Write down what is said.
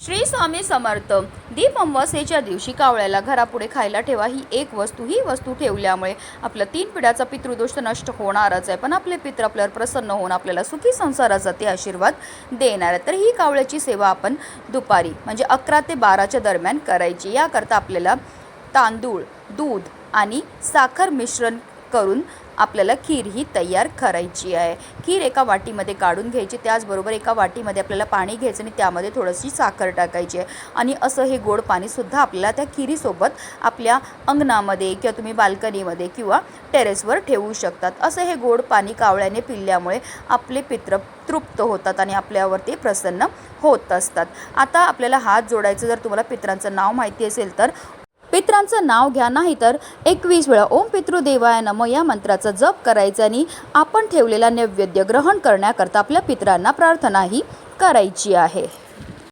श्री स्वामी समर्थ. दीप अमावस्येच्या दिवशी कावळ्याला घरापुढे खायला ठेवा. ही वस्तू ठेवल्यामुळे आपलं 3 पिढ्याचा पितृदोष नष्ट होणारच आहे, पण आपले पितृ आपल्यावर प्रसन्न होऊन आपल्याला सुखी संसाराचा ते आशीर्वाद देणार आहे. तर ही कावळ्याची सेवा आपण दुपारी म्हणजे 11 ते 12च्या दरम्यान करायची. याकरता आपल्याला तांदूळ, दूध आणि साखर मिश्रण करून आपल्याला खीर ही तयार करायची आहे. खीर एका वाटीमध्ये काढून घ्यायची, त्याचबरोबर एका वाटीमध्ये आपल्याला पाणी घ्यायचं आणि त्यामध्ये थोडीशी साखर टाकायची आहे आणि असं हे गोड पाणीसुद्धा आपल्याला त्या खिरीसोबत आपल्या अंगणामध्ये किंवा तुम्ही बाल्कनीमध्ये किंवा टेरेसवर ठेवू शकतात. असं हे गोड पाणी कावळ्याने पिल्यामुळे आपले पितृ तृप्त होतात आणि आपल्यावर ते प्रसन्न होत असतात. आता आपल्याला हात जोडायचं, जर तुम्हाला पितरांचं नाव माहिती असेल तर पितरांचं नाव घ्या, नाही तर 21 वेळा ओम पितृदेवाय नमः या मंत्राचा जप करायचा आणि आपण ठेवलेला नैवेद्य ग्रहण करण्याकरता आपल्या पितरांना प्रार्थनाही करायची आहे.